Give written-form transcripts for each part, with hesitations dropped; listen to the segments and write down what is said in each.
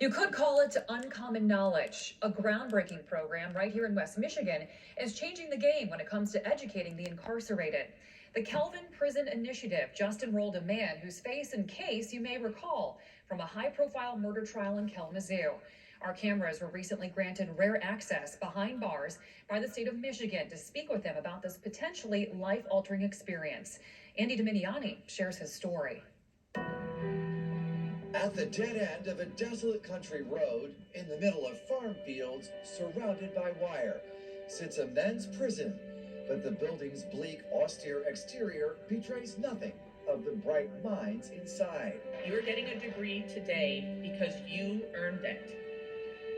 You could call it Uncommon Knowledge. A groundbreaking program right here in West Michigan is changing the game when it comes to educating the incarcerated. The Calvin Prison Initiative just enrolled a man whose face and case you may recall from a high-profile murder trial in Kalamazoo. Our cameras were recently granted rare access behind bars by the state of Michigan to speak with him about this potentially life-altering experience. Andy Dominiani shares his story. At the dead end of a desolate country road, in the middle of farm fields, surrounded by wire, sits a men's prison. But the building's bleak, austere exterior betrays nothing of the bright minds inside. You're getting a degree today because you earned it.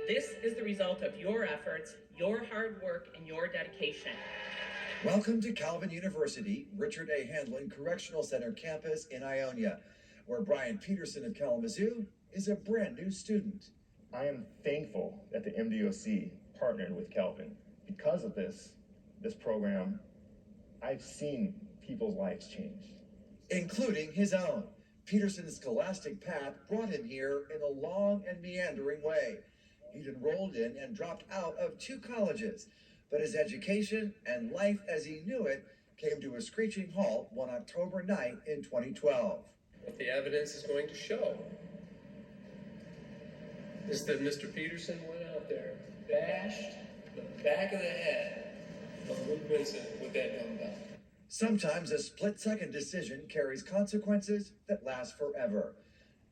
This is the result of your efforts, your hard work, and your dedication. Welcome to Calvin University, Richard A. Handlon Correctional Center campus in Ionia, where Brian Peterson of Kalamazoo is a brand new student. I am thankful that the MDOC partnered with Calvin. Because of this program, I've seen people's lives change. Including his own. Peterson's scholastic path brought him here in a long and meandering way. He'd enrolled in and dropped out of 2 colleges, but his education and life as he knew it came to a screeching halt one October night in 2012. What the evidence is going to show is that Mr. Peterson went out there, bashed the back of the head of Luke Vincent with that dumbbell. Sometimes a split-second decision carries consequences that last forever.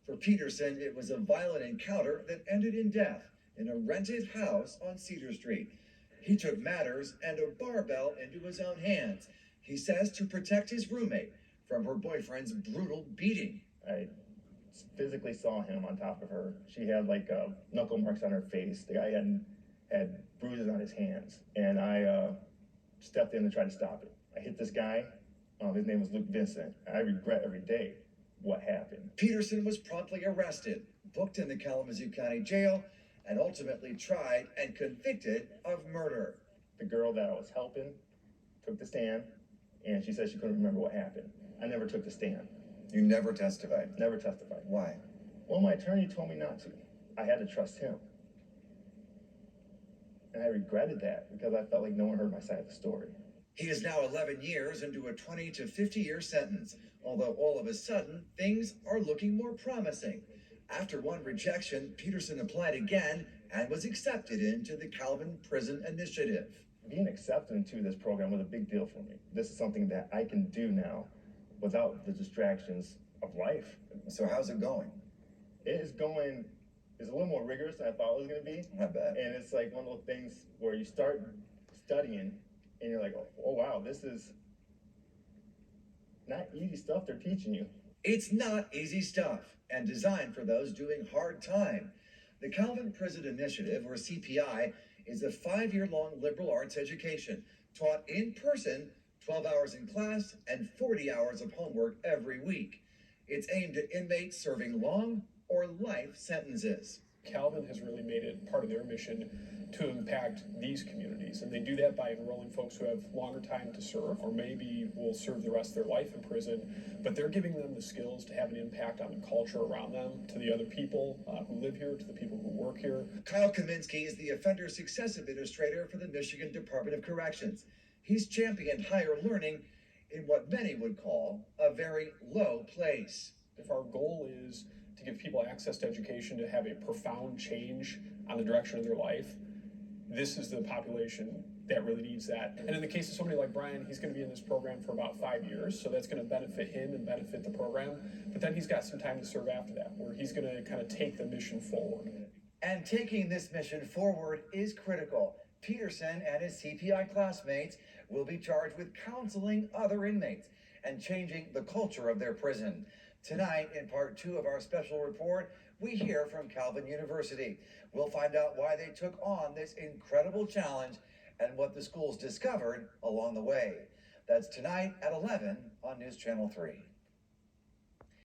For Peterson, it was a violent encounter that ended in death in a rented house on Cedar Street. He took matters and a barbell into his own hands, he says, to protect his roommate from her boyfriend's brutal beating. I physically saw him on top of her. She had knuckle marks on her face. The guy had bruises on his hands. And I stepped in and tried to stop it. I hit this guy. His name was Luke Vincent. I regret every day what happened. Peterson was promptly arrested, booked in the Kalamazoo County Jail, and ultimately tried and convicted of murder. The girl that I was helping took the stand, and she said she couldn't remember what happened. I never took the stand. You never testified? Never testified. Why? Well, my attorney told me not to. I had to trust him. And I regretted that because I felt like no one heard my side of the story. He is now 11 years into a 20 to 50-year sentence, although all of a sudden, things are looking more promising. After one rejection, Peterson applied again and was accepted into the Calvin Prison Initiative. Being accepted into this program was a big deal for me. This is something that I can do now without the distractions of life. So how's it going? It's a little more rigorous than I thought it was going to be. Not bad. And it's like one of those things where you start studying and you're like, oh wow, this is not easy stuff they're teaching you. It's not easy stuff, and designed for those doing hard time. The Calvin Prison Initiative, or CPI, is a 5-year-long liberal arts education taught in person, 12 hours in class, and 40 hours of homework every week. It's aimed at inmates serving long or life sentences. Calvin has really made it part of their mission to impact these communities, and they do that by enrolling folks who have longer time to serve, or maybe will serve the rest of their life in prison, but they're giving them the skills to have an impact on the culture around them, to the other people who live here, to the people who work here. Kyle Kaminsky is the Offender Success Administrator for the Michigan Department of Corrections. He's championed higher learning in what many would call a very low place. If our goal is to give people access to education, to have a profound change on the direction of their life, this is the population that really needs that. And in the case of somebody like Brian, he's going to be in this program for about 5 years, so that's going to benefit him and benefit the program. But then he's got some time to serve after that, where he's going to kind of take the mission forward. And taking this mission forward is critical. Peterson and his CPI classmates will be charged with counseling other inmates and changing the culture of their prison. Tonight, in part 2 of our special report, we hear from Calvin University. We'll find out why they took on this incredible challenge and what the schools discovered along the way. That's tonight at 11 on News Channel 3.